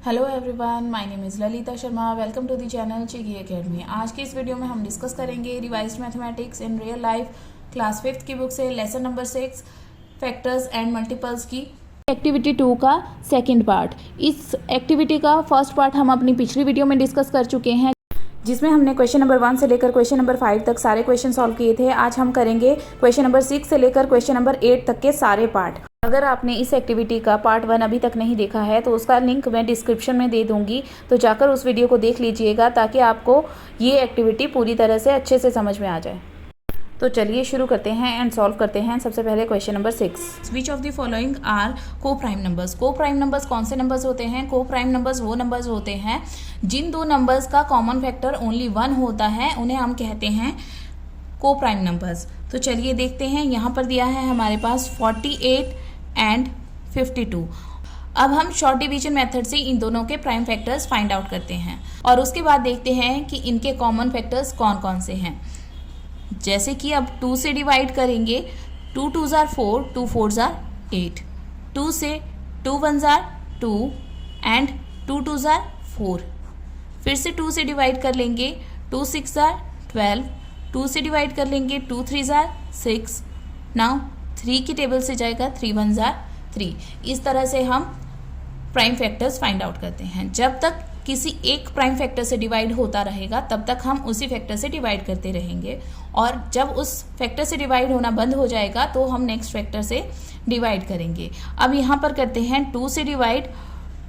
Hello everyone, my name is Lalita Sharma. Welcome to the channel चिगी academy. आज की इस वीडियो में हम डिस्कस करेंगे revised mathematics in real life class 5th की बुक से lesson number 6 factors and multiples की एक्टिविटी 2 का सेकंड पार्ट। इस एक्टिविटी का फर्स्ट पार्ट हम अपनी पिछली वीडियो में डिस्कस कर चुके हैं, जिसमें हमने क्वेश्चन नंबर 1 से लेकर क्वेश्चन नंबर 5 तक सारे क्वेश्चन सॉल्व किए थे। आज हम करेंगे क्वेश्चन नंबर 6 से लेकर क्वेश्चन नंबर 8 तक के सारे पार्ट। अगर आपने इस एक्टिविटी का पार्ट 1 अभी तक नहीं देखा है तो उसका लिंक मैं डिस्क्रिप्शन में दे दूंगी, तो जाकर उस वीडियो को देख लीजिएगा ताकि आपको ये एक्टिविटी पूरी तरह से अच्छे से समझ में आ जाए। तो चलिए शुरू करते हैं एंड सॉल्व करते हैं। सबसे पहले question number 6, which of the following are coprime numbers. Coprime numbers कौन से नंबर्स होते हैं? को प्राइम नंबर्स वो नंबर्स होते हैं जिन दो नंबर्स का कॉमन फैक्टर ओनली 1 होता है, उन्हें हम कहते हैं को प्राइम नंबर्स। तो चलिए देखते हैं। यहाँ पर दिया है हमारे पास 48 एंड 52। अब हम शॉर्ट डिवीजन मेथड से इन दोनों के प्राइम फैक्टर्स फाइंड आउट करते हैं और उसके बाद देखते हैं कि इनके कॉमन फैक्टर्स कौन कौन से हैं। जैसे कि अब 2 से डिवाइड करेंगे, 2 2s are 4, 2 4s are 8। 2 से 2 1s are 2 and 2 2s are 4। फिर से 2 से डिवाइड कर लेंगे, 2 6s are 12। 2 से डिवाइड कर लेंगे, 2 3s are 6। नाउ 3 की टेबल से जाएगा, 3 1s are 3। इस तरह से हम प्राइम फैक्टर्स फाइंड आउट करते हैं। जब तक किसी एक प्राइम फैक्टर से डिवाइड होता रहेगा तब तक हम उसी फैक्टर से डिवाइड करते रहेंगे, और जब उस फैक्टर से डिवाइड होना बंद हो जाएगा तो हम नेक्स्ट फैक्टर से डिवाइड करेंगे। अब यहाँ पर करते हैं 2 से डिवाइड,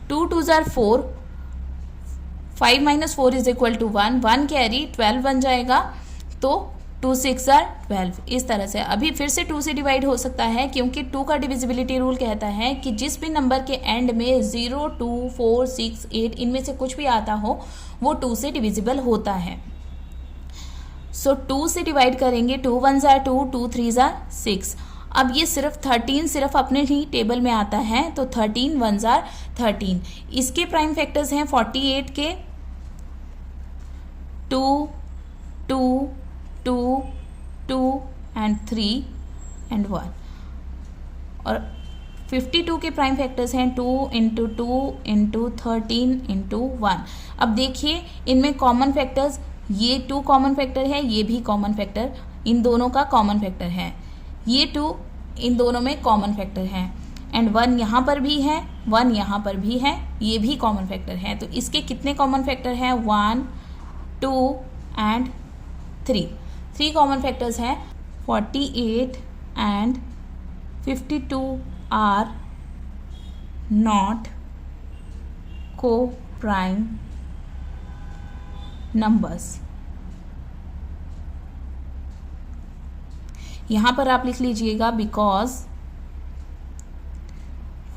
2 2s are 4, 5 - 4 = 1, 1 कैरी 12 बन जाएगा, तो 2 6s are 12। इस तरह से अभी फिर से 2 से डिवाइड हो सकता है, क्योंकि 2 का डिविजिबिलिटी रूल कहता है कि जिस भी नंबर के एंड में 0 2 4 6 8 इनमें से कुछ भी आता हो वो 2 से डिविजिबल होता है। सो 2 से डिवाइड करेंगे, 2 1s are 2, 2 3s are 6। अब ये सिर्फ 13 सिर्फ अपने ही टेबल में आता है, तो 13 1s are 13। इसके प्राइम फैक्टर्स हैं 48 के 2 2 2 2 एंड 3 एंड 1, और 52 के प्राइम फैक्टर्स हैं 2 × 2 × 13 × 1। अब देखिए इनमें कॉमन फैक्टर्स, ये 2 कॉमन फैक्टर है, ये भी कॉमन फैक्टर इन दोनों का कॉमन फैक्टर है, ये 2 इन दोनों में कॉमन फैक्टर है, एंड 1 यहाँ पर भी है, 1 यहाँ पर भी है, ये भी कॉमन फैक्टर है। तो इसके कितने कॉमन फैक्टर हैं? 1 2 एंड 3। 3 कॉमन फैक्टर्स हैं। 48 एंड 52 आर नॉट को प्राइम नंबर्स। यहां पर आप लिख लीजिएगा because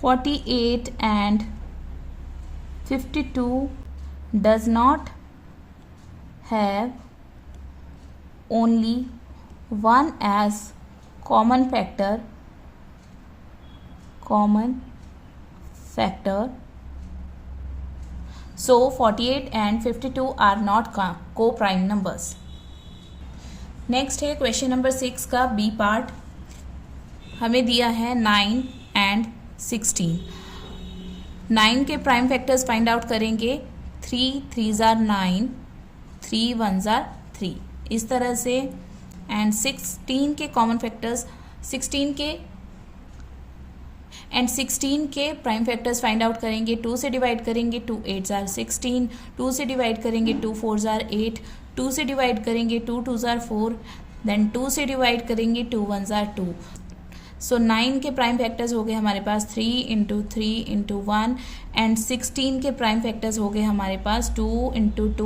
48 and 52 does not have only one as common factor, so 48 and 52 are not co-prime numbers. Next है क्वेश्चन नंबर 6 का बी पार्ट। हमें दिया है 9 एंड 16। 9 के प्राइम फैक्टर्स फाइंड आउट करेंगे, 3 3s are 9, 3 1s are 3। इस तरह से, एंड 16 के कॉमन फैक्टर्स, 16 के प्राइम फैक्टर्स फाइंड आउट करेंगे। 2 से डिवाइड करेंगे, 2 8s are 16। 2 से डिवाइड करेंगे, 2 4s are 8। 2 से डिवाइड करेंगे, 2 2s are 4। देन 2 से डिवाइड करेंगे, 2 1s are 2। सो 9 के प्राइम फैक्टर्स हो गए हमारे पास 3 × 3 × 1, एंड 16 के प्राइम फैक्टर्स हो गए हमारे पास 2 × 2 ×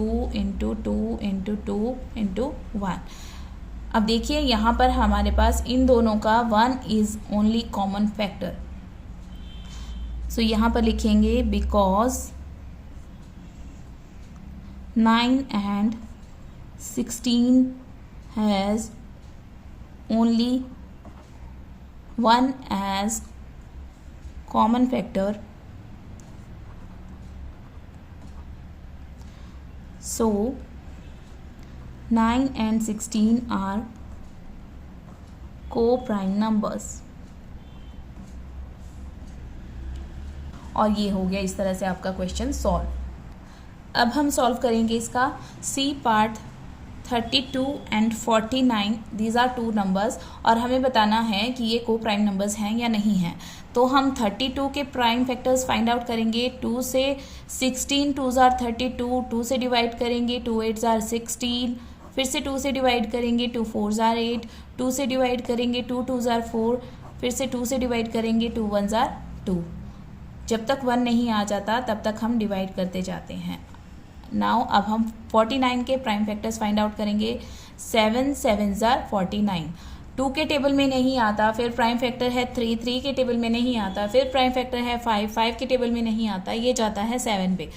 2 × 2 × 1। अब देखिए यहाँ पर हमारे पास इन दोनों का 1 इज ओनली कॉमन फैक्टर। सो यहाँ पर लिखेंगे because 9 and 16 has only one as common factor, so 9 and 16 are co-prime numbers। और ये हो गया इस तरह से आपका क्वेश्चन सॉल्व। अब हम सॉल्व करेंगे इसका C part 32 and 49, these are two numbers, और हमें बताना है कि ये को प्राइम नंबर्स हैं या नहीं हैं। तो हम 32 के प्राइम फैक्टर्स फाइंड आउट करेंगे। 2 से 16 2 ज़ार 32, 2 से डिवाइड करेंगे 2 8 ज़ार 16, फिर से 2 से डिवाइड करेंगे 2 4 ज़ार 8, 2 से डिवाइड करेंगे 2 2 ज़ार 4, फिर से 2 से डिवाइड करेंगे 2 1 ज़ार 2। जब तक 1 नहीं आ जाता तब तक हम डिवाइड करते जाते हैं। नाउ अब हम 49 के प्राइम फैक्टर्स फाइंड आउट करेंगे। 7 7 ज़ार 49, 2 के टेबल में नहीं आता, फिर प्राइम फैक्टर है 3, 3 के टेबल में नहीं आता, फिर प्राइम फैक्टर है 5, 5 के टेबल में नहीं आता, ये जाता है 7 पे।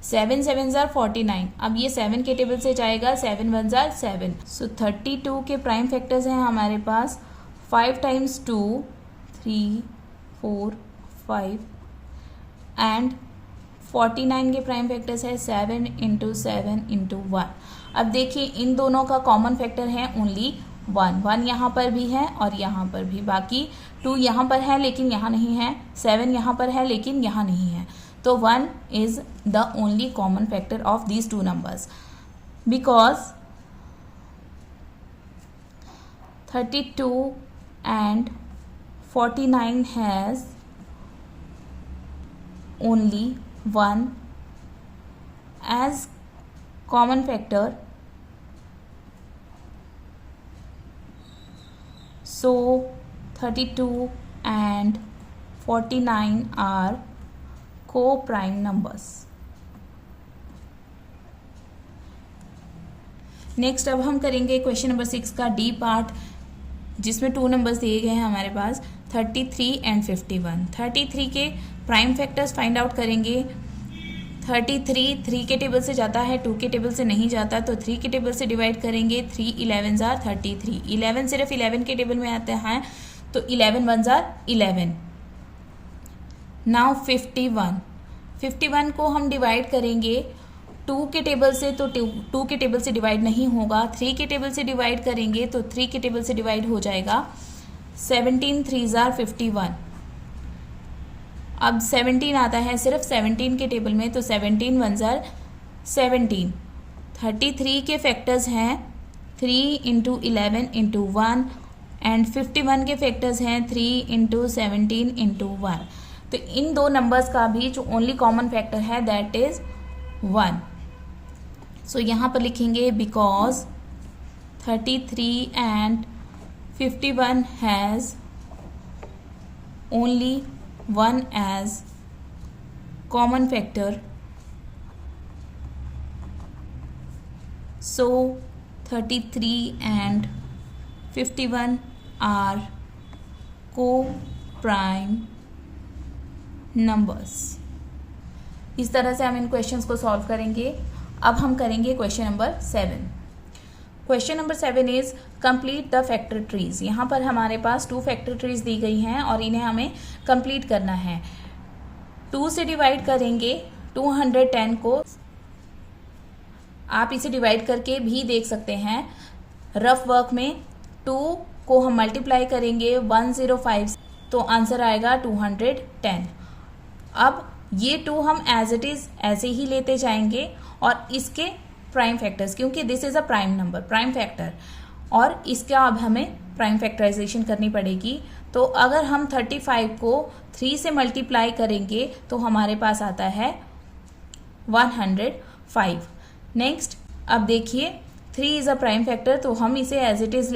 7 7 ज़ार 49, अब ये 7 के टेबल से जाएगा, 7 1 ज़ार 7। सो 32 के प्राइम फैक्टर्स हैं हमारे पास 5 टाइम्स 2 3 4 5 एंड 49 के प्राइम फैक्टर्स है 7 इंटू 7 इंटू 1। अब देखिए इन दोनों का कॉमन फैक्टर है ओनली 1, 1 यहाँ पर भी है और यहाँ पर भी, बाकी 2 यहाँ पर है लेकिन यहाँ नहीं है, 7 यहाँ पर है लेकिन यहाँ नहीं है। तो 1 is the only common factor of these two numbers, because 32 and 49 has only 1 as common factor, so 32 and 49 are co-prime numbers. Next अब हम करेंगे क्वेश्चन नंबर 6 का डी पार्ट, जिसमें 2 नंबर्स दिए गए हैं हमारे पास 33 एंड 51। 33 के प्राइम फैक्टर्स फाइंड आउट करेंगे। 33 3 के टेबल से जाता है, 2 के टेबल से नहीं जाता, तो 3 के टेबल से डिवाइड करेंगे। 3 11 ज़ार 33, 11 सिर्फ 11 के टेबल में आते हैं, तो 11 1 ज़ार 11। नाउ 51, 51 को हम डिवाइड करेंगे 2 के टेबल से, तो 2 के टेबल से डिवाइड नहीं होगा। 3 के टेबल से डिवाइड करेंगे तो 3 के टेबल से डिवाइड हो जाएगा। 17 3 ज़ार 51, अब 17 आता है सिर्फ 17 के टेबल में, तो 17 1 ज़ार 17। 33 के फैक्टर्स हैं 3 इंटू 11 इंटू 1 एंड 51 के फैक्टर्स हैं 3 इंटू 17 इंटू 1। तो इन दो नंबर्स का भी जो ओनली कॉमन फैक्टर है दैट इज 1। सो यहाँ पर लिखेंगे because 33 and 51 has only 1 as common factor, so 33 and 51 are co-prime numbers। इस तरह से हम इन क्वेश्चंस को सॉल्व करेंगे। अब हम करेंगे question number 7। Question number 7 is complete the factor trees. यहाँ पर हमारे पास 2 फैक्टर ट्रीज दी गई हैं और इन्हें हमें कंप्लीट करना है। 2 से डिवाइड करेंगे 210 को, आप इसे डिवाइड करके भी देख सकते हैं रफ वर्क में। 2 को हम मल्टीप्लाई करेंगे 105, तो आंसर आएगा 210। अब ये 2 हम एज इट इज ऐसे ही लेते जाएंगे और इसके प्राइम फैक्टर्स, क्योंकि this is a prime number, prime factor, और इसका अब हमें प्राइम फैक्टराइजेशन करनी पड़ेगी। तो अगर हम 35 को 3 से मल्टीप्लाई करेंगे तो हमारे पास आता है 105। नेक्स्ट अब देखिए 3 इज अ प्राइम फैक्टर, तो हम इसे एज इट इज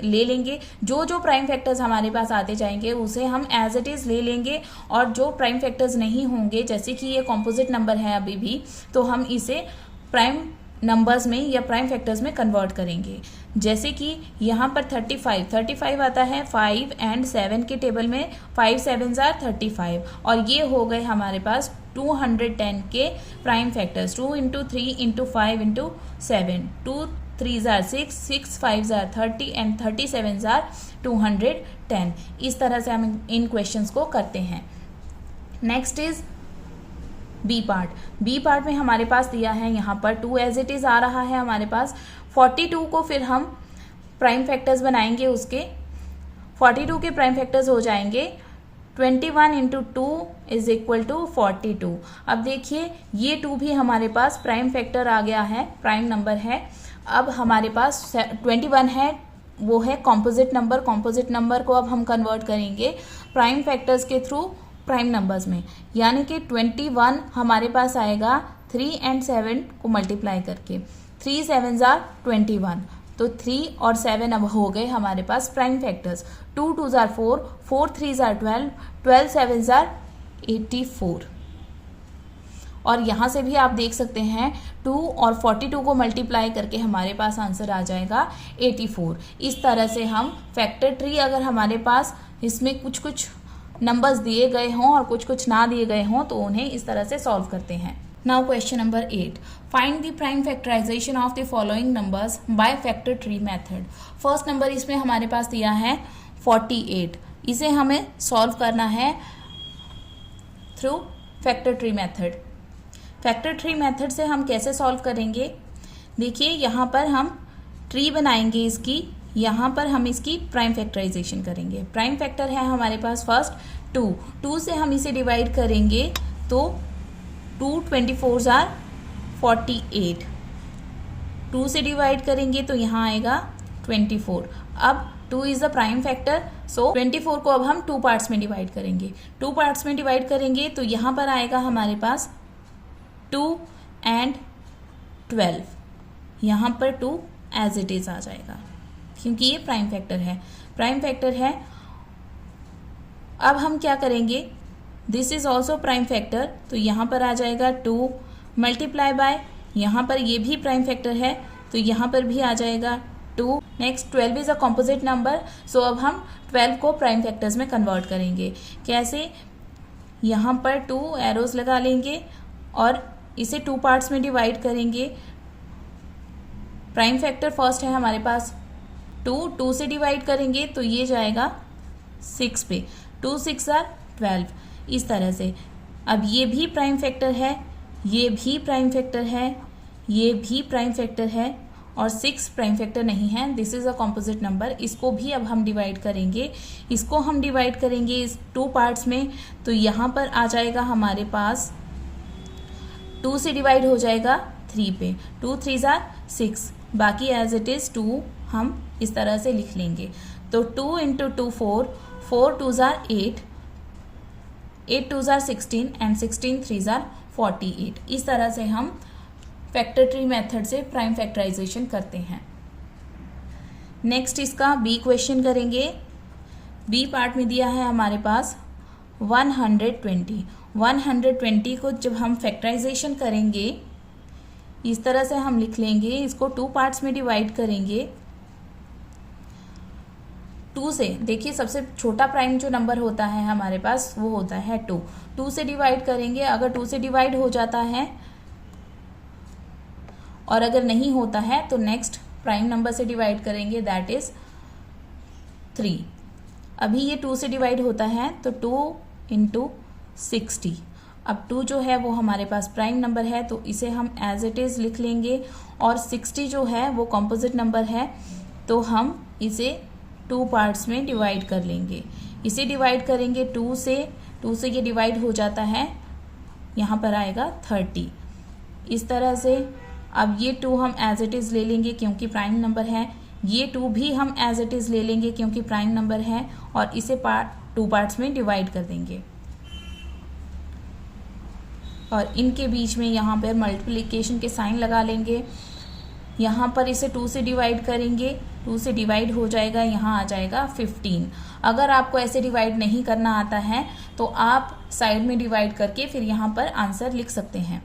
ले लेंगे। जो जो प्राइम फैक्टर्स हमारे पास आते जाएंगे उसे हम एज इट इज ले लेंगे, और जो प्राइम फैक्टर्स नहीं होंगे, जैसे कि ये कॉम्पोजिट नंबर है अभी भी, तो हम इसे प्राइम नंबर्स में या प्राइम फैक्टर्स में कन्वर्ट करेंगे। जैसे कि यहाँ पर 35 आता है 5 एंड 7 के टेबल में, 5 7 ज़ार 35, और ये हो गए हमारे पास 210 के prime factors. 2 into 3 into 5 into 7, 2 3 ज़ार 6, 6 5 ज़ार 30 एंड 37 ज़ार 210। इस तरह से हम इन क्वेश्चंस को करते हैं। Next is B part. B part में हमारे पास दिया है यहाँ पर 2 एज इट इज आ रहा है हमारे पास। 42 को फिर हम प्राइम फैक्टर्स बनाएंगे उसके। 42 के प्राइम फैक्टर्स हो जाएंगे 21 इंटू 2 इज इक्वल टू 42। अब देखिए ये 2 भी हमारे पास प्राइम फैक्टर आ गया है, प्राइम नंबर है। अब हमारे पास 21 है, वो है कॉम्पोजिट नंबर। कॉम्पोजिट नंबर को अब हम कन्वर्ट करेंगे प्राइम फैक्टर्स के थ्रू प्राइम नंबर्स में, यानी कि 21 हमारे पास आएगा 3 and 7 को मल्टीप्लाई करके। 3 7s are 21, तो 3 और 7 अब हो गए हमारे पास prime factors. 2 2s are 4, 4 3s are 12, 12 7s are 84। और यहाँ से भी आप देख सकते हैं 2 और 42 को मल्टीप्लाई करके हमारे पास आंसर आ जाएगा 84। इस तरह से हम फैक्टर ट्री, अगर हमारे पास इसमें कुछ कुछ नंबर्स दिए गए हों और कुछ कुछ ना दिए गए हों तो उन्हें इस तरह से सॉल्व करते हैं। Now question number 8, find the prime factorization of the following numbers by factor tree method. First number इसमें हमारे पास दिया है 48, इसे हमें सॉल्व करना है through factor tree method. Factor tree method से हम कैसे सॉल्व करेंगे, देखिए यहाँ पर हम ट्री बनाएंगे इसकी, यहाँ पर हम इसकी प्राइम फैक्टराइजेशन करेंगे। प्राइम फैक्टर है हमारे पास फर्स्ट 2 से हम इसे डिवाइड करेंगे तो 2 24s are 48, 2 से डिवाइड करेंगे तो यहाँ आएगा 24। अब 2 इज द प्राइम फैक्टर, सो 24 को अब हम 2 पार्ट्स में डिवाइड करेंगे। 2 पार्ट्स में डिवाइड करेंगे तो यहाँ पर आएगा हमारे पास 2 and 12, यहाँ पर 2 एज इट इज आ जाएगा क्योंकि ये प्राइम फैक्टर है, प्राइम फैक्टर है। अब हम क्या करेंगे, this is also prime factor, तो यहाँ पर आ जाएगा 2 मल्टीप्लाई बाय, यहाँ पर ये भी प्राइम फैक्टर है तो यहाँ पर भी आ जाएगा 2। Next 12 is a composite number, so अब हम 12 को प्राइम फैक्टर्स में कन्वर्ट करेंगे। कैसे, यहाँ पर 2 एरोज लगा लेंगे और इसे 2 पार्ट्स में डिवाइड करेंगे। प्राइम फैक्टर फर्स्ट है हमारे पास 2 से डिवाइड करेंगे तो ये जाएगा 6 पे, 2 6 are 12, इस तरह से। अब ये भी प्राइम फैक्टर है, ये भी प्राइम फैक्टर है, ये भी प्राइम फैक्टर है और 6 प्राइम फैक्टर नहीं है, this is a composite number. इसको भी अब हम डिवाइड करेंगे, इसको हम डिवाइड करेंगे इस 2 पार्ट्स में तो यहाँ पर आ जाएगा हमारे पास 2 से डिवाइड हो जाएगा 3 पे, 2 3s are 6, बाकी एज इट इज 2 हम इस तरह से लिख लेंगे। तो 2 into 2 4, 4 2s are 8, 8 2s are 16 and 16 3s are 48। इस तरह से हम फैक्टर ट्री मेथड से प्राइम फैक्टराइजेशन करते हैं। नेक्स्ट इसका बी क्वेश्चन करेंगे। बी पार्ट में दिया है हमारे पास 120। 120 को जब हम फैक्टराइजेशन करेंगे इस तरह से हम लिख लेंगे, इसको 2 पार्ट्स में डिवाइड करेंगे। 2 से, देखिए सबसे छोटा प्राइम जो नंबर होता है हमारे पास वो होता है 2, 2 से डिवाइड करेंगे। अगर 2 से डिवाइड हो जाता है और अगर नहीं होता है तो नेक्स्ट प्राइम नंबर से डिवाइड करेंगे, दैट इज 3। अभी ये 2 से डिवाइड होता है तो 2 into 60। अब 2 जो है वो हमारे पास प्राइम नंबर है तो इसे हम एज इट इज लिख लेंगे और 60 जो है वो कॉम्पोजिट नंबर है तो हम इसे 2 पार्ट्स में डिवाइड कर लेंगे। इसे डिवाइड करेंगे 2 से ये डिवाइड हो जाता है, यहाँ पर आएगा 30। इस तरह से अब ये 2 हम एज इट इज़ ले लेंगे क्योंकि प्राइम नंबर है, ये 2 भी हम एज इट इज़ ले लेंगे क्योंकि प्राइम नंबर है और इसे 2 पार्ट्स में डिवाइड कर देंगे और इनके बीच में यहाँ पर मल्टीप्लिकेशन के साइन लगा लेंगे। यहाँ पर इसे 2 से डिवाइड करेंगे, 2 से डिवाइड हो जाएगा, यहाँ आ जाएगा 15। अगर आपको ऐसे डिवाइड नहीं करना आता है तो आप साइड में डिवाइड करके फिर यहाँ पर आंसर लिख सकते हैं।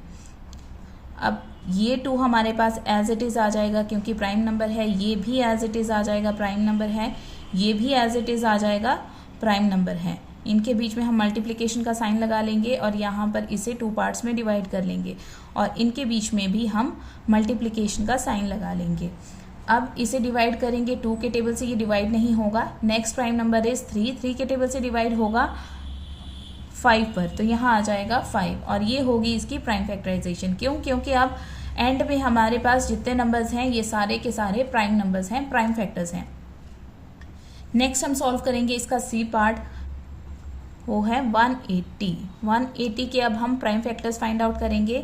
अब ये 2 हमारे पास एज इट इज़ आ जाएगा क्योंकि प्राइम नंबर है, ये भी एज इट इज़ आ जाएगा, प्राइम नंबर है, ये भी एज इट इज़ आ जाएगा, प्राइम नंबर है। इनके बीच में हम मल्टीप्लिकेशन का साइन लगा लेंगे और यहाँ पर इसे 2 पार्ट्स में डिवाइड कर लेंगे और इनके बीच में भी हम मल्टीप्लिकेशन का साइन लगा लेंगे। अब इसे डिवाइड करेंगे, 2 के टेबल से ये डिवाइड नहीं होगा। नेक्स्ट प्राइम नंबर इज 3 के टेबल से डिवाइड होगा 5 पर, तो यहाँ आ जाएगा 5 और ये होगी इसकी प्राइम फैक्टराइजेशन। क्यों? क्योंकि अब एंड में हमारे पास जितने नंबर्स हैं ये सारे के सारे प्राइम नंबर्स हैं, प्राइम फैक्टर्स हैं। नेक्स्ट हम सॉल्व करेंगे इसका सी पार्ट। वो है 180। 180 के अब हम प्राइम फैक्टर्स फाइंड आउट करेंगे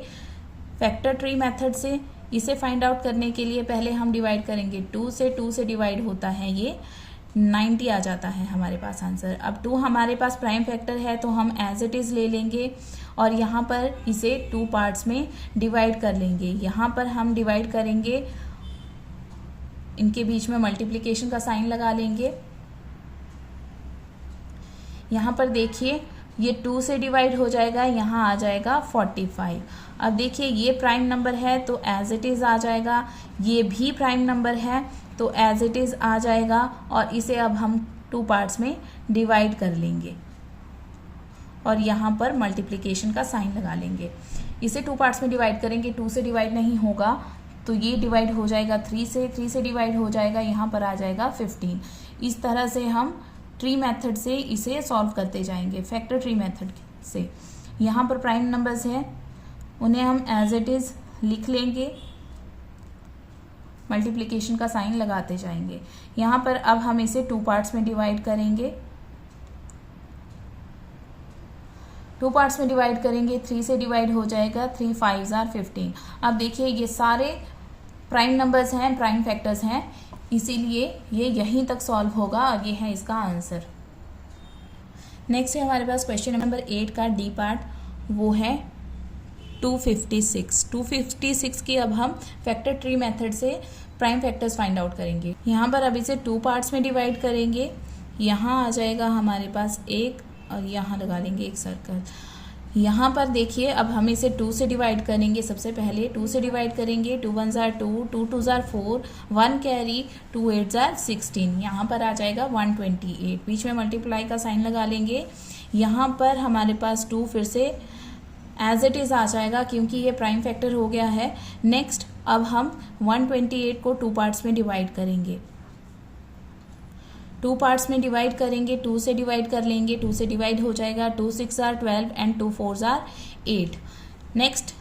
फैक्टर ट्री मेथड से। इसे फाइंड आउट करने के लिए पहले हम डिवाइड करेंगे 2 से डिवाइड होता है ये 90 आ जाता है हमारे पास आंसर। अब 2 हमारे पास प्राइम फैक्टर है तो हम एज इट इज़ ले लेंगे और यहाँ पर इसे 2 पार्ट्स में डिवाइड कर लेंगे। यहाँ पर हम डिवाइड करेंगे, इनके बीच में मल्टीप्लिकेशन का साइन लगा लेंगे। यहाँ पर देखिए ये 2 से डिवाइड हो जाएगा, यहाँ आ जाएगा 45। अब देखिए ये प्राइम नंबर है तो एज इट इज़ आ जाएगा, ये भी प्राइम नंबर है तो एज इट इज़ आ जाएगा और इसे अब हम 2 पार्ट्स में डिवाइड कर लेंगे और यहाँ पर मल्टीप्लिकेशन का साइन लगा लेंगे। इसे 2 पार्ट्स में डिवाइड करेंगे, 2 से डिवाइड नहीं होगा तो ये डिवाइड हो जाएगा 3 से डिवाइड हो जाएगा, यहाँ पर आ जाएगा 15। इस तरह से हम ट्री मेथड से इसे सॉल्व करते जाएंगे, फैक्टर ट्री मेथड से। यहाँ पर प्राइम नंबर्स हैं, उन्हें हम एज इट इज़ लिख लेंगे, मल्टीप्लिकेशन का साइन लगाते जाएंगे। यहाँ पर अब हम इसे 2 पार्ट्स में डिवाइड करेंगे। 2 पार्ट्स में डिवाइड करेंगे, 3 से डिवाइड हो जाएगा, 3 5 आर 15। अब देखिए ये सारे प्राइम नंबर्स हैं, प्राइम फैक्टर्स हैं, इसीलिए ये यहीं तक सॉल्व होगा और ये है इसका आंसर। नेक्स्ट है हमारे पास क्वेश्चन नंबर 8 का डी पार्ट, वो है 256। 256 की अब हम फैक्टर ट्री मेथड से प्राइम फैक्टर्स फाइंड आउट करेंगे। यहाँ पर अब इसे 2 पार्ट्स में डिवाइड करेंगे। यहाँ आ जाएगा हमारे पास 1 और यहाँ लगा लेंगे एक सर्कल। यहाँ पर देखिए अब हम इसे 2 से डिवाइड करेंगे। सबसे पहले 2 से डिवाइड करेंगे, 2 1 जार 2, 2 2 जार 4, 1 कैरी, 2 8 जार 16। यहाँ पर आ जाएगा 128। बीच में मल्टीप्लाई का साइन लगा लेंगे। यहाँ पर हमारे पास 2 फिर से एज इट इज़ आ जाएगा क्योंकि ये प्राइम फैक्टर हो गया है। नेक्स्ट अब हम 128 को 2 पार्ट्स में डिवाइड करेंगे। 2 पार्ट्स में डिवाइड करेंगे, 2 से डिवाइड कर लेंगे, 2 से डिवाइड हो जाएगा, 2 6 आर 12 एंड 2 4 आर 8। नेक्स्ट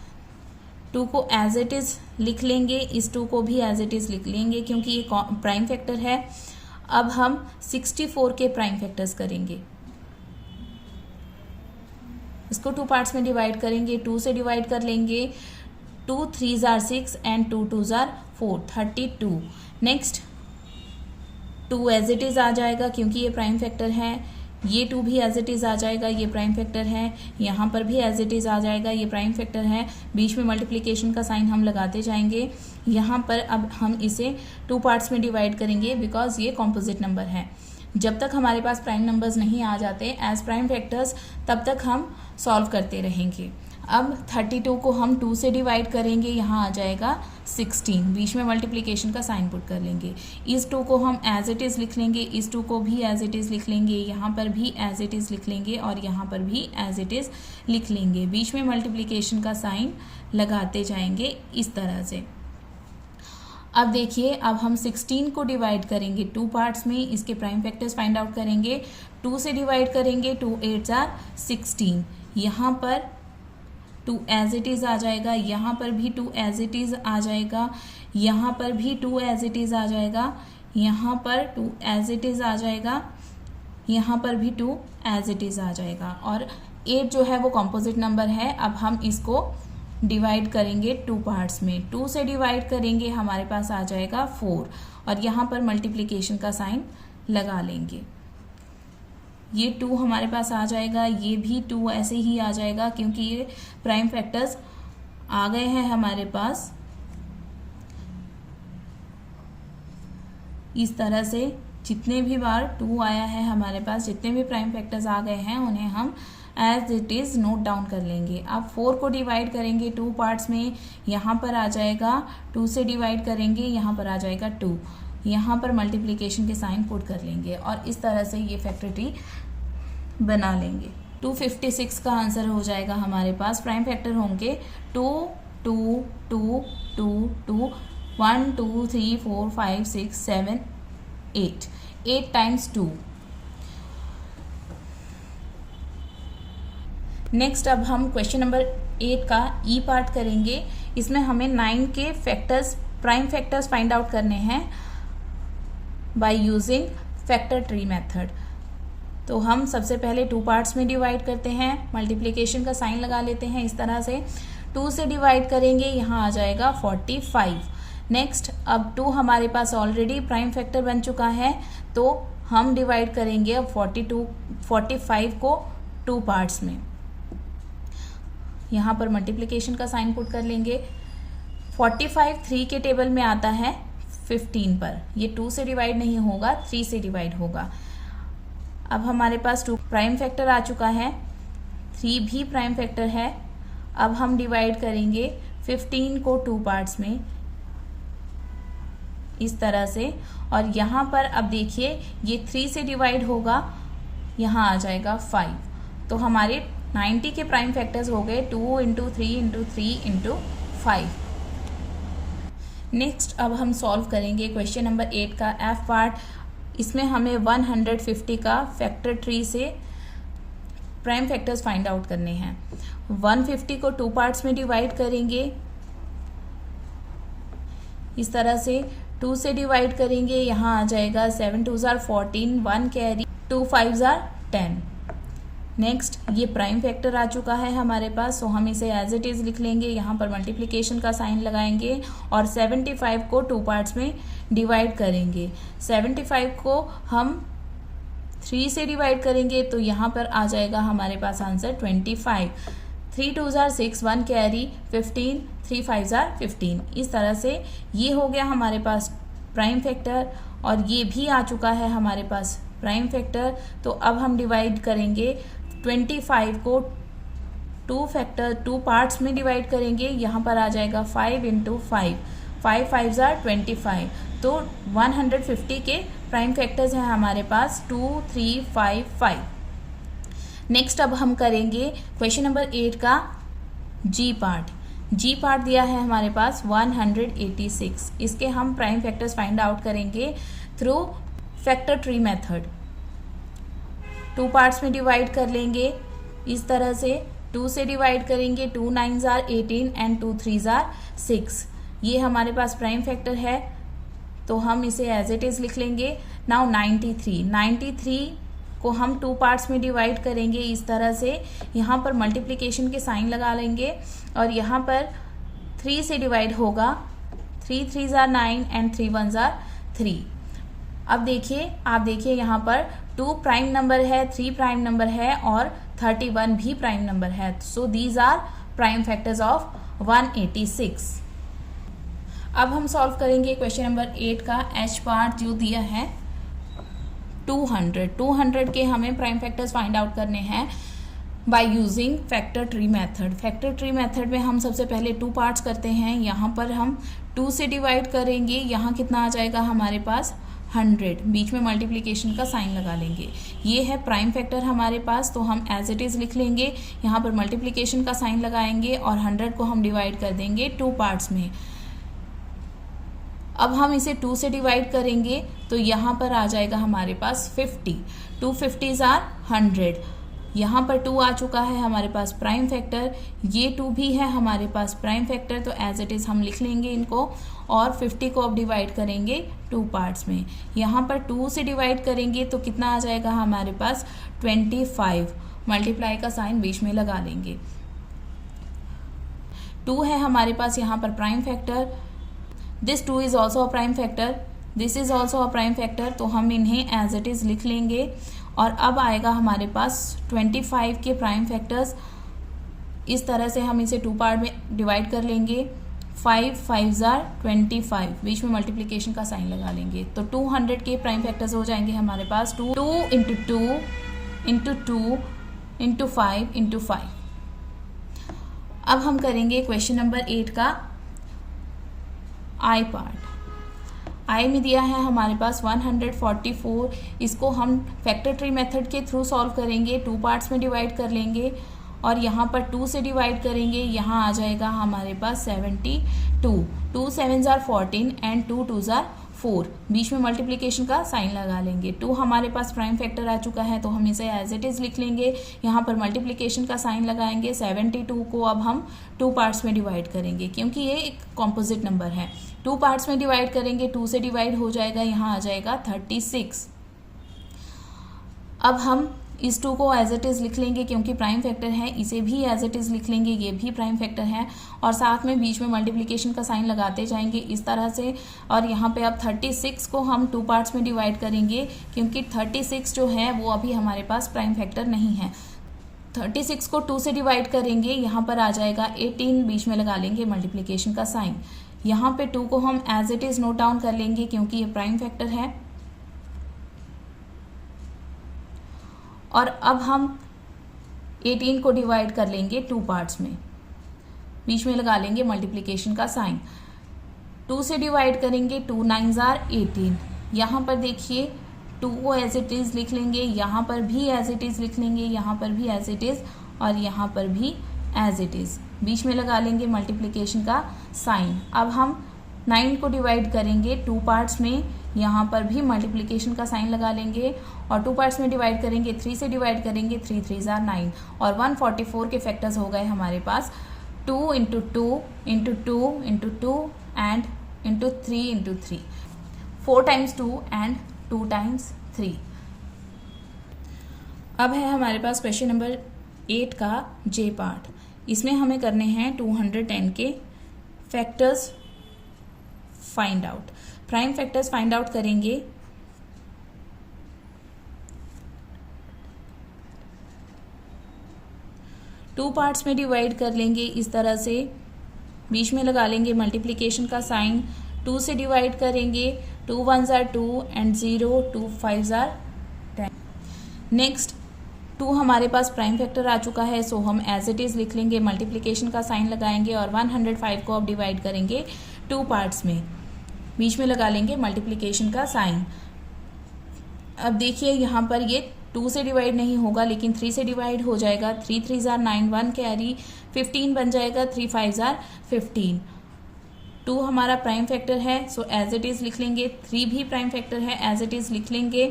2 को एज इट इज़ लिख लेंगे, इस 2 को भी एज इट इज़ लिख लेंगे क्योंकि ये प्राइम फैक्टर है। अब हम 64 के प्राइम फैक्टर्स करेंगे। इसको 2 पार्ट्स में डिवाइड करेंगे, 2 से डिवाइड कर लेंगे, 2 3 are 6 and 2 2 are 4, 32। Next 2 as it is आ जाएगा क्योंकि ये प्राइम फैक्टर है। ये 2 भी एज इट इज़ आ जाएगा, ये प्राइम फैक्टर है। यहाँ पर भी एज इट इज़ आ जाएगा, ये प्राइम फैक्टर है। बीच में मल्टीप्लिकेशन का साइन हम लगाते जाएंगे। यहाँ पर अब हम इसे 2 पार्ट्स में डिवाइड करेंगे बिकॉज ये कॉम्पोजिट नंबर है। जब तक हमारे पास प्राइम नंबर्स नहीं आ जाते एज प्राइम फैक्टर्स तब तक हम सॉल्व करते रहेंगे। अब 32 को हम 2 से डिवाइड करेंगे, यहाँ आ जाएगा 16। बीच में मल्टीप्लिकेशन का साइन पुट कर लेंगे। इस 2 को हम एज इट इज़ लिख लेंगे, इस 2 को भी एज इट इज़ लिख लेंगे, यहाँ पर भी एज इट इज़ लिख लेंगे और यहाँ पर भी एज इट इज़ लिख लेंगे। बीच में मल्टीप्लिकेशन का साइन लगाते जाएंगे इस तरह से। अब देखिए अब हम 16 को डिवाइड करेंगे 2 पार्ट्स में, इसके प्राइम फैक्टर्स फाइंड आउट करेंगे। 2 से डिवाइड करेंगे, 2 8 आर 16। यहाँ पर 2 एज इट इज़ आ जाएगा, यहाँ पर भी 2 एज इट इज़ आ जाएगा, यहाँ पर भी 2 एज इट इज़ आ जाएगा, यहाँ पर 2 एज इट इज़ आ जाएगा, यहाँ पर भी 2 एज इट इज़ आ जाएगा। और 8 जो है वो कॉम्पोजिट नंबर है। अब हम इसको डिवाइड करेंगे 2 पार्ट्स में। 2 से डिवाइड करेंगे, हमारे पास आ जाएगा 4 और यहाँ पर मल्टीप्लिकेशन का साइन लगा लेंगे। ये 2 हमारे पास आ जाएगा, ये भी 2 ऐसे ही आ जाएगा क्योंकि ये प्राइम फैक्टर्स आ गए हैं हमारे पास। इस तरह से जितने भी बार 2 आया है हमारे पास, जितने भी प्राइम फैक्टर्स आ गए हैं उन्हें हम as it is note down कर लेंगे। अब 4 को डिवाइड करेंगे 2 पार्ट्स में, यहाँ पर आ जाएगा 2 से डिवाइड करेंगे, यहाँ पर आ जाएगा 2, यहाँ पर मल्टीप्लिकेशन के साइन पुट कर लेंगे और इस तरह से ये फैक्टर ट्री बना लेंगे। 256 का आंसर हो जाएगा हमारे पास। प्राइम फैक्टर होंगे 2 2 2 2 2 1 2 3 4 5 6 7 8 8 टाइम्स 2। नेक्स्ट अब हम क्वेश्चन नंबर 8 का ई पार्ट करेंगे। इसमें हमें 9 के factors, prime factors find out करने हैं by using factor tree method. तो हम सबसे पहले 2 पार्ट्स में डिवाइड करते हैं, मल्टीप्लिकेशन का साइन लगा लेते हैं इस तरह से। 2 से डिवाइड करेंगे, यहाँ आ जाएगा 45। नेक्स्ट अब 2 हमारे पास ऑलरेडी प्राइम फैक्टर बन चुका है, तो हम डिवाइड करेंगे अब 45 को 2 पार्ट्स में। यहाँ पर मल्टीप्लिकेशन का साइन पुट कर लेंगे। 45 3 के टेबल में आता है 15 पर, ये 2 से डिवाइड नहीं होगा, 3 से डिवाइड होगा। अब हमारे पास 2 प्राइम फैक्टर आ चुका है, 3 भी प्राइम फैक्टर है। अब हम डिवाइड करेंगे 15 को 2 पार्ट्स में इस तरह से, और यहाँ पर अब देखिए ये 3 से डिवाइड होगा, यहाँ आ जाएगा 5। तो हमारे 90 के प्राइम फैक्टर्स हो गए 2 इंटू 3 इंटू 3 इंटू 5। नेक्स्ट अब हम सॉल्व करेंगे क्वेश्चन नंबर 8 का एफ पार्ट। इसमें हमें 150 का फैक्टर ट्री से प्राइम फैक्टर्स फाइंड आउट करने हैं। 150 को 2 पार्ट्स में डिवाइड करेंगे इस तरह से, 2 से डिवाइड करेंगे, यहाँ आ जाएगा 7 2 जार 14, 1 कैरी, 2 5 जार 10। नेक्स्ट ये प्राइम फैक्टर आ चुका है हमारे पास, तो हम इसे एज इट इज़ लिख लेंगे, यहाँ पर मल्टीप्लिकेशन का साइन लगाएंगे और 75 को 2 पार्ट्स में डिवाइड करेंगे। 75 को हम 3 से डिवाइड करेंगे, तो यहाँ पर आ जाएगा हमारे पास आंसर 25। 3 2 jar 6, 1 carry, 15, 3 5 jar 15। इस तरह से ये हो गया हमारे पास प्राइम फैक्टर, और ये भी आ चुका है हमारे पास प्राइम फैक्टर। तो अब हम डिवाइड करेंगे 25 को 2 पार्ट्स में डिवाइड करेंगे, यहाँ पर आ जाएगा 5 इंटू 5, 5 5 जार 25। तो 150 के प्राइम फैक्टर्स हैं हमारे पास 2 3 5 5। नेक्स्ट अब हम करेंगे क्वेश्चन नंबर 8 का जी पार्ट। जी पार्ट दिया है हमारे पास 186। इसके हम प्राइम फैक्टर्स फाइंड आउट करेंगे through factor tree method. 2 parts में डिवाइड कर लेंगे इस तरह से, 2 से डिवाइड करेंगे, 2 9 जार 18 एंड 2 3 जार 6। ये हमारे पास प्राइम फैक्टर है, तो हम इसे एज इट इज़ लिख लेंगे। नाउ 93 को हम 2 पार्ट्स में डिवाइड करेंगे इस तरह से, यहाँ पर मल्टीप्लिकेशन के साइन लगा लेंगे, और यहाँ पर 3 से डिवाइड होगा, 3 3 जार 9 एंड 3 1 जार 3। अब देखिए, आप देखिए यहाँ पर 2 प्राइम नंबर है, 3 प्राइम नंबर है और 31 भी प्राइम नंबर है। So these are prime factors of 186। अब हम सॉल्व करेंगे क्वेश्चन नंबर 8 का एच पार्ट, जो दिया है 200 के हमें प्राइम फैक्टर्स फाइंड आउट करने हैं by using factor tree method. Factor tree method में हम सबसे पहले 2 पार्ट्स करते हैं। यहाँ पर हम 2 से डिवाइड करेंगे, यहाँ कितना आ जाएगा हमारे पास 100, बीच में मल्टीप्लिकेशन का साइन लगा लेंगे। ये है प्राइम फैक्टर हमारे पास, तो हम एज इट इज़ लिख लेंगे, यहाँ पर मल्टीप्लिकेशन का साइन लगाएंगे और 100 को हम डिवाइड कर देंगे 2 पार्ट्स में। अब हम इसे 2 से डिवाइड करेंगे, तो यहाँ पर आ जाएगा हमारे पास 50, 2 50 जार 100। यहाँ पर 2 आ चुका है हमारे पास प्राइम फैक्टर, ये 2 भी है हमारे पास प्राइम फैक्टर, तो एज इट इज़ हम लिख लेंगे इनको, और 50 को अब डिवाइड करेंगे 2 पार्ट्स में। यहाँ पर 2 से डिवाइड करेंगे तो कितना आ जाएगा हमारे पास 25, मल्टीप्लाई का साइन बीच में लगा लेंगे। 2 है हमारे पास यहाँ पर prime factor, this 2 is also a prime factor, this is also a prime factor, तो हम इन्हें एज इट इज़ लिख लेंगे। और अब आएगा हमारे पास 25 के प्राइम फैक्टर्स, इस तरह से हम इसे 2 पार्ट में डिवाइड कर लेंगे। 5 5 जार 25, बीच में मल्टीप्लिकेशन का साइन लगा लेंगे, तो 200 के प्राइम फैक्टर्स हो जाएंगे हमारे पास 2 इंटू 2 इंटू 2 इंटू 5 इंटू 5। अब हम करेंगे क्वेश्चन नंबर 8 का आई पार्ट। आई में दिया है हमारे पास 144, इसको हम फैक्टर ट्री मेथड के थ्रू सॉल्व करेंगे। 2 पार्ट्स में डिवाइड कर लेंगे और यहाँ पर 2 से डिवाइड करेंगे, यहाँ आ जाएगा हमारे पास 72, 2 7 जार 14 एंड 2 2 जार 4, बीच में मल्टीप्लिकेशन का साइन लगा लेंगे। 2 हमारे पास प्राइम फैक्टर आ चुका है, तो हम इसे एज इट इज़ लिख लेंगे, यहाँ पर मल्टीप्लिकेशन का साइन लगाएंगे। 72 को अब हम 2 पार्ट्स में डिवाइड करेंगे, क्योंकि ये एक कॉम्पोजिट नंबर है। 2 पार्ट्स में डिवाइड करेंगे, 2 से डिवाइड हो जाएगा, यहाँ आ जाएगा 36। अब हम इस 2 को एज इट इज़ लिख लेंगे क्योंकि प्राइम फैक्टर है, इसे भी एज इट इज़ लिख लेंगे, ये भी प्राइम फैक्टर है, और साथ में बीच में मल्टीप्लिकेशन का साइन लगाते जाएंगे इस तरह से। और यहाँ पे अब 36 को हम 2 पार्ट्स में डिवाइड करेंगे क्योंकि 36 जो है वो अभी हमारे पास प्राइम फैक्टर नहीं है। 36 को 2 से डिवाइड करेंगे, यहाँ पर आ जाएगा 18, बीच में लगा लेंगे मल्टीप्लिकेशन का साइन। यहाँ पे 2 को हम as it is note down कर लेंगे क्योंकि ये प्राइम फैक्टर है। और अब हम 18 को डिवाइड कर लेंगे 2 पार्ट्स में, बीच में लगा लेंगे मल्टीप्लिकेशन का साइन। 2 से डिवाइड करेंगे, 2 9s are 18। यहाँ पर देखिए 2 को एज इट इज़ लिख लेंगे, यहाँ पर भी एज इट इज़ लिख लेंगे, यहाँ पर भी एज इट इज़, और यहाँ पर भी एज इट इज़, बीच में लगा लेंगे मल्टीप्लिकेशन का साइन। अब हम 9 को डिवाइड करेंगे 2 पार्ट्स में, यहाँ पर भी मल्टीप्लिकेशन का साइन लगा लेंगे, और 2 पार्ट्स में डिवाइड करेंगे, 3 से डिवाइड करेंगे, 3 3s are 9, और 144 के फैक्टर्स हो गए हमारे पास 2 × 2 × 2 × 2 एंड × 3 × 3, 4 times 2 एंड 2 times 3। अब है हमारे पास क्वेश्चन नंबर 8 का जे पार्ट। इसमें हमें करने हैं 210 के factors find out. Prime factors find out करेंगे। टू पार्ट्स में डिवाइड कर लेंगे इस तरह से, बीच में लगा लेंगे मल्टीप्लिकेशन का साइन। 2 से डिवाइड करेंगे, 2 1s are 2 and 0, 2 5s are 10। Next 2 हमारे पास प्राइम फैक्टर आ चुका है, सो हम एज इट इज़ लिख लेंगे, मल्टीप्लिकेशन का साइन लगाएंगे, और 105 को अब डिवाइड करेंगे 2 पार्ट्स में, बीच में लगा लेंगे मल्टीप्लिकेशन का साइन। अब देखिए यहाँ पर ये 2 से डिवाइड नहीं होगा लेकिन 3 से डिवाइड हो जाएगा। 3 3s are 9, 1 कैरी, 15 बन जाएगा, 3 5s are 15। 2 हमारा प्राइम फैक्टर है, सो एज इट इज़ लिख लेंगे। 3 भी प्राइम फैक्टर है, एज इट इज़ लिख लेंगे।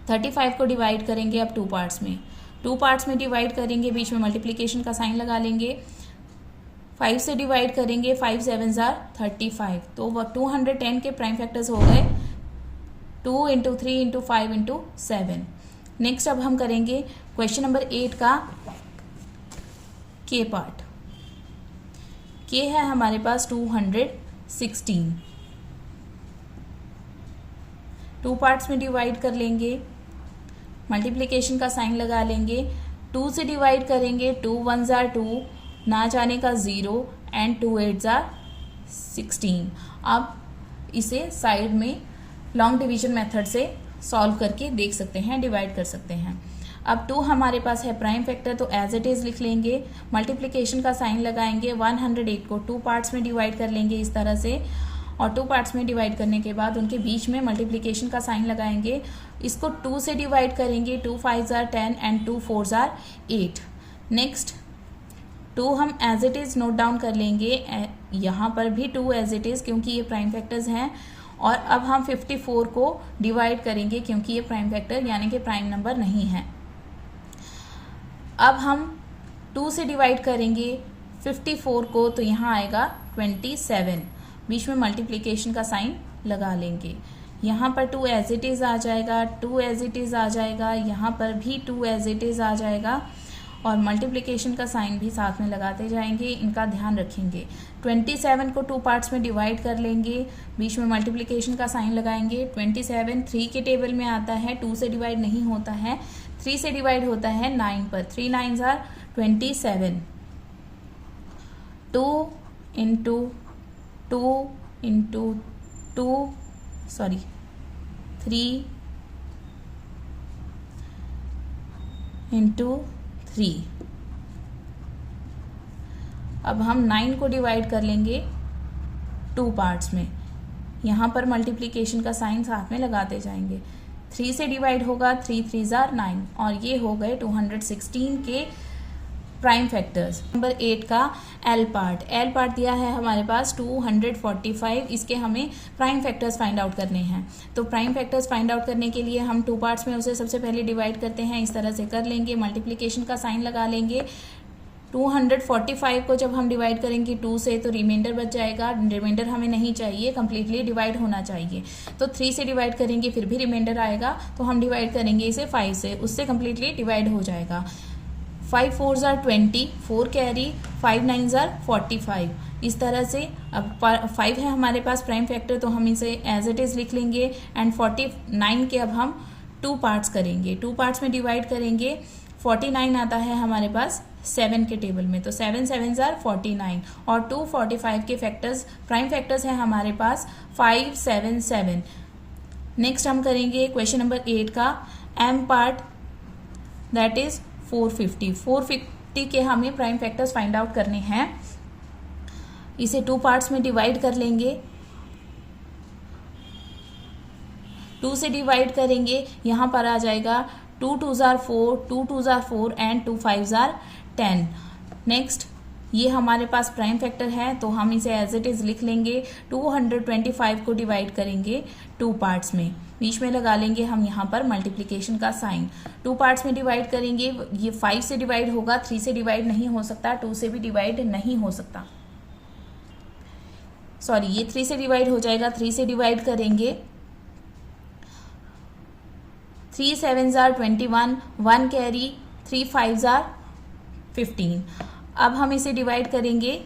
35 को डिवाइड करेंगे अब 2 पार्ट्स में, 2 पार्ट्स में डिवाइड करेंगे, बीच में मल्टीप्लिकेशन का साइन लगा लेंगे। 5 से डिवाइड करेंगे, 5 7s are 35, तो वह 210 के प्राइम फैक्टर्स हो गए 2 × 3 × 5 × 7। नेक्स्ट अब हम करेंगे क्वेश्चन नंबर 8 का के पार्ट। के है हमारे पास 216। 2 पार्ट्स में डिवाइड कर लेंगे, मल्टीप्लिकेशन का साइन लगा लेंगे। 2 से डिवाइड करेंगे, 2 1s are 2, ना जाने का 0 एंड 2 8s are 16। अब इसे साइड में लॉन्ग डिवीजन मेथड से सॉल्व करके देख सकते हैं, डिवाइड कर सकते हैं। अब 2 हमारे पास है प्राइम फैक्टर, तो एज इट इज़ लिख लेंगे, मल्टीप्लिकेशन का साइन लगाएंगे। 108 को 2 पार्ट्स में डिवाइड कर लेंगे इस तरह से, और 2 पार्ट्स में डिवाइड करने के बाद उनके बीच में मल्टीप्लिकेशन का साइन लगाएंगे। इसको 2 से डिवाइड करेंगे, 2 5s are 10 and 2 4s are 8। Next 2 हम as it is note down कर लेंगे, यहाँ पर भी 2 एज इट इज़ क्योंकि ये प्राइम फैक्टर्स हैं। और अब हम 54 को डिवाइड करेंगे क्योंकि ये प्राइम फैक्टर यानी कि प्राइम नंबर नहीं है। अब हम 2 से डिवाइड करेंगे 54 को, तो यहाँ आएगा 27, बीच में मल्टीप्लिकेशन का साइन लगा लेंगे। यहाँ पर 2 एज इट इज़ आ जाएगा, 2 एज इट इज़ आ जाएगा, यहाँ पर भी 2 एज इट इज़ आ जाएगा, और मल्टीप्लिकेशन का साइन भी साथ में लगाते जाएंगे, इनका ध्यान रखेंगे। 27 को 2 पार्ट्स में डिवाइड कर लेंगे, बीच में मल्टीप्लिकेशन का साइन लगाएंगे। 27 3 के टेबल में आता है, 2 से डिवाइड नहीं होता है, 3 से डिवाइड होता है 9 पर। 3 9s are 27। 2 × 2 × 2 3 × 3। अब हम 9 को डिवाइड कर लेंगे 2 पार्ट्स में, यहाँ पर मल्टीप्लिकेशन का साइन साथ में लगाते जाएंगे। 3 से डिवाइड होगा, 3 3s are 9, और ये हो गए 216 के प्राइम फैक्टर्स। नंबर 8 का एल पार्ट। एल पार्ट दिया है हमारे पास 245, इसके हमें प्राइम फैक्टर्स फाइंड आउट करने हैं। तो प्राइम फैक्टर्स फाइंड आउट करने के लिए हम 2 पार्ट्स में उसे सबसे पहले डिवाइड करते हैं, इस तरह से कर लेंगे, मल्टीप्लिकेशन का साइन लगा लेंगे। 245 को जब हम डिवाइड करेंगे 2 से तो रिमाइंडर बच जाएगा, रिमाइंडर हमें नहीं चाहिए, कम्प्लीटली डिवाइड होना चाहिए। तो 3 से डिवाइड करेंगे फिर भी रिमाइंडर आएगा, तो हम डिवाइड करेंगे इसे 5 से, उससे कम्प्लीटली डिवाइड हो जाएगा। 5 4s are 20, 4 carry, 5 9s are 45। इस तरह से अब 5 है हमारे पास प्राइम फैक्टर, तो हम इसे एज इट इज़ लिख लेंगे। एंड 49 के अब हम 2 पार्ट्स करेंगे, 2 पार्ट्स में डिवाइड करेंगे। 49 आता है हमारे पास 7 के टेबल में, तो 7 7s are 49। और 245 के फैक्टर्स प्राइम फैक्टर्स हैं हमारे पास 5 7 7। नेक्स्ट हम करेंगे क्वेश्चन नंबर 8 का एम पार्ट, दैट इज 450। 450 के हमें प्राइम फैक्टर्स फाइंड आउट करने हैं। इसे 2 पार्ट्स में डिवाइड कर लेंगे, 2 से डिवाइड करेंगे, यहाँ पर आ जाएगा 2 2s are 4, 2 2s are 4 and 2 5s are 10। Next ये हमारे पास प्राइम फैक्टर है, तो हम इसे एज इट इज़ लिख लेंगे। 225 को डिवाइड करेंगे 2 पार्ट्स में, बीच में लगा लेंगे हम यहाँ पर मल्टीप्लिकेशन का साइन। 2 पार्ट्स में डिवाइड करेंगे, ये 5 से डिवाइड होगा, 3 से डिवाइड नहीं हो सकता, 2 से भी डिवाइड नहीं हो सकता, सॉरी ये 3 से डिवाइड हो जाएगा। 3 से डिवाइड करेंगे, 3 7s are 21, 1 carry, 3 5s are 15। अब हम इसे डिवाइड करेंगे,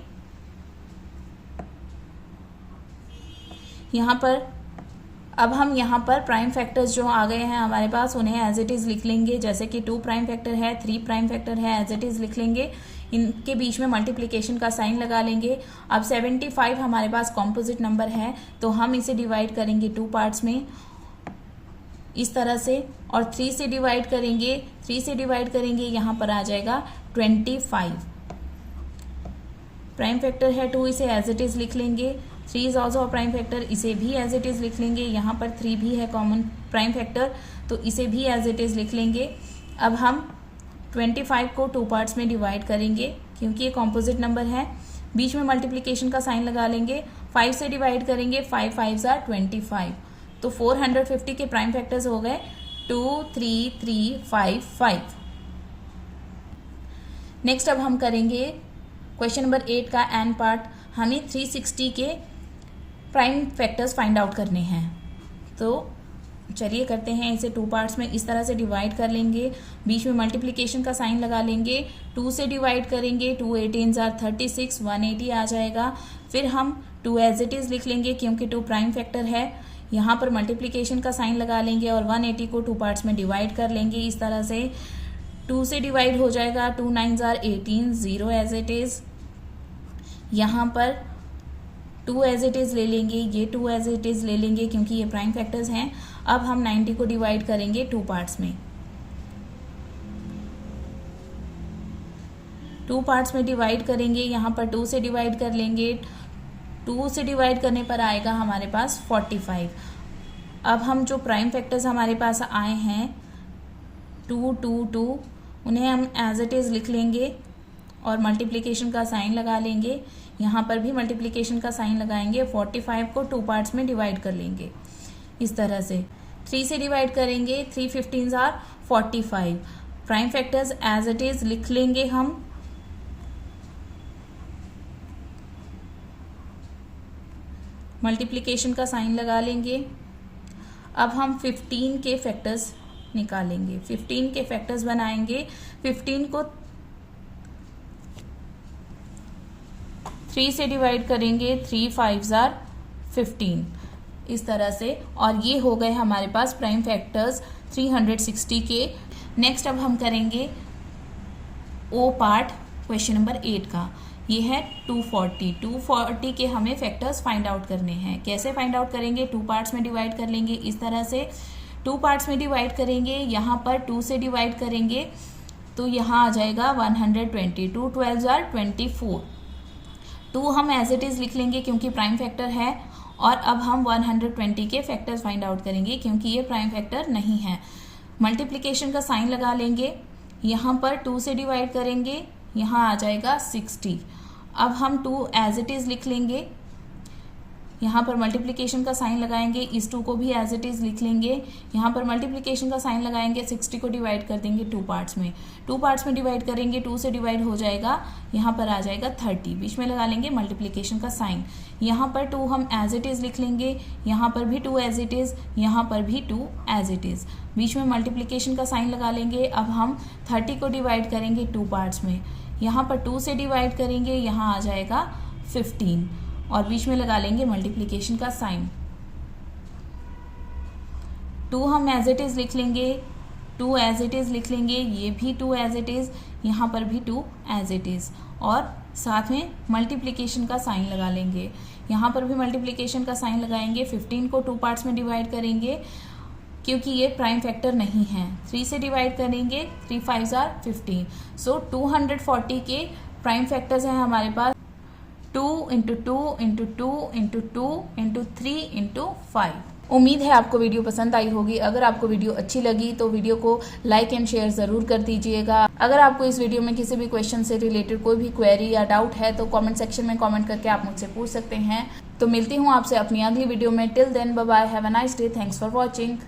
यहाँ पर अब हम यहाँ पर प्राइम फैक्टर्स जो आ गए हैं हमारे पास उन्हें एज इट इज़ लिख लेंगे। जैसे कि 2 प्राइम फैक्टर है, 3 प्राइम फैक्टर है, एज इट इज़ लिख लेंगे, इनके बीच में मल्टीप्लिकेशन का साइन लगा लेंगे। अब 75 हमारे पास कॉम्पोजिट नंबर है, तो हम इसे डिवाइड करेंगे 2 पार्ट्स में इस तरह से, और 3 से डिवाइड करेंगे, 3 से डिवाइड करेंगे, यहाँ पर आ जाएगा 25। प्राइम फैक्टर है 2, इसे एज इट इज़ लिख लेंगे। 3 इज ऑल्सो प्राइम फैक्टर, इसे भी एज इट इज़ लिख लेंगे। यहाँ पर 3 भी है कॉमन प्राइम फैक्टर, तो इसे भी एज इट इज़ लिख लेंगे। अब हम 25 को 2 पार्ट्स में डिवाइड करेंगे, क्योंकि ये कॉम्पोजिट नंबर है, बीच में मल्टीप्लिकेशन का साइन लगा लेंगे। 5 से डिवाइड करेंगे, 5 5s are 25। तो 450 के प्राइम फैक्टर्स हो गए 2 3 3 5 5। नेक्स्ट अब हम करेंगे क्वेश्चन नंबर 8 का एन पार्ट। हमें 360 के प्राइम फैक्टर्स फाइंड आउट करने हैं, तो चलिए करते हैं। इसे 2 पार्ट्स में इस तरह से डिवाइड कर लेंगे, बीच में मल्टीप्लिकेशन का साइन लगा लेंगे। 2 से डिवाइड करेंगे, 2 18s are 36, 180 आ जाएगा। फिर हम 2 एज इट इज़ लिख लेंगे, क्योंकि 2 प्राइम फैक्टर है, यहाँ पर मल्टीप्लिकेशन का साइन लगा लेंगे और 180 को 2 पार्ट्स में डिवाइड कर लेंगे इस तरह से। 2 से डिवाइड हो जाएगा, 2 9s are 18, 0 as it is. यहाँ पर 2 एज इट इज़ ले लेंगे, ये 2 एज इट इज़ ले लेंगे, क्योंकि ये प्राइम फैक्टर्स हैं। अब हम 90 को डिवाइड करेंगे 2 पार्ट्स में, 2 पार्ट्स में डिवाइड करेंगे। यहाँ पर 2 से डिवाइड कर लेंगे, 2 से डिवाइड करने पर आएगा हमारे पास 45। अब हम जो प्राइम फैक्टर्स हमारे पास आए हैं 2 2 2, उन्हें हम एज इट इज़ लिख लेंगे और मल्टीप्लिकेशन का साइन लगा लेंगे। यहाँ पर भी मल्टीप्लिकेशन का साइन लगाएंगे। 45 को 2 पार्ट्स में डिवाइड कर लेंगे इस तरह से। 3 से डिवाइड करेंगे, 3 15s are 45। Prime factors as it is लिख लेंगे हम, मल्टीप्लिकेशन का साइन लगा लेंगे। अब हम 15 के फैक्टर्स निकालेंगे, 15 के फैक्टर्स बनाएंगे। 15 को 3 से डिवाइड करेंगे, 3 5s are 15 इस तरह से, और ये हो गए हमारे पास प्राइम फैक्टर्स 360 के। नेक्स्ट अब हम करेंगे ओ पार्ट क्वेश्चन नंबर 8 का। ये है 240 के हमें फैक्टर्स फाइंड आउट करने हैं। कैसे फाइंड आउट करेंगे? 2 पार्ट्स में डिवाइड कर लेंगे इस तरह से। 2 पार्ट्स में डिवाइड करेंगे, यहाँ पर 2 से डिवाइड करेंगे तो यहाँ आ जाएगा 120। 2 12s are 24। 2 हम एज इट इज़ लिख लेंगे क्योंकि प्राइम फैक्टर है, और अब हम 120 के फैक्टर्स फाइंड आउट करेंगे क्योंकि ये प्राइम फैक्टर नहीं है। मल्टीप्लिकेशन का साइन लगा लेंगे, यहाँ पर 2 से डिवाइड करेंगे, यहाँ आ जाएगा 60। अब हम 2 एज इट इज़ लिख लेंगे, यहाँ पर मल्टीप्लिकेशन का साइन लगाएंगे, इस 2 को भी एज इट इज़ लिख लेंगे। यहाँ पर मल्टीप्लिकेशन का साइन लगाएंगे, 60 को डिवाइड कर देंगे 2 पार्ट्स में। 2 पार्ट्स में डिवाइड करेंगे, 2 से डिवाइड हो जाएगा, यहाँ पर आ जाएगा 30। बीच में लगा लेंगे मल्टीप्लिकेशन का साइन। यहाँ पर 2 हम एज इट इज़ लिख लेंगे, यहाँ पर भी 2 एज इट इज़, यहाँ पर भी 2 एज इट इज़। बीच में मल्टीप्लिकेशन का साइन लगा लेंगे। अब हम 30 को डिवाइड करेंगे 2 पार्ट्स में। यहाँ पर 2 से डिवाइड करेंगे, यहाँ आ जाएगा 15 और बीच में लगा लेंगे मल्टीप्लिकेशन का साइन। 2 हम एज इट इज़ लिख लेंगे, 2 एज इट इज़ लिख लेंगे, ये भी 2 एज इट इज़, यहाँ पर भी 2 एज इट इज़ और साथ में मल्टीप्लिकेशन का साइन लगा लेंगे। यहाँ पर भी मल्टीप्लिकेशन का साइन लगाएंगे। 15 को 2 पार्ट्स में डिवाइड करेंगे क्योंकि ये प्राइम फैक्टर नहीं है। 3 से डिवाइड करेंगे, 3 5s are 15। सो 240 के प्राइम फैक्टर्स हैं हमारे पास 2 × 2 × 2 × 2 × 3 × 5। उम्मीद है आपको वीडियो पसंद आई होगी। अगर आपको वीडियो अच्छी लगी तो वीडियो को लाइक एंड शेयर ज़रूर कर दीजिएगा। अगर आपको इस वीडियो में किसी भी क्वेश्चन से रिलेटेड कोई भी क्वेरी या डाउट है तो कमेंट सेक्शन में कमेंट करके आप मुझसे पूछ सकते हैं। तो मिलती हूँ आपसे अपनी अगली वीडियो में। Till then bye bye, have a nice day, thanks for watching.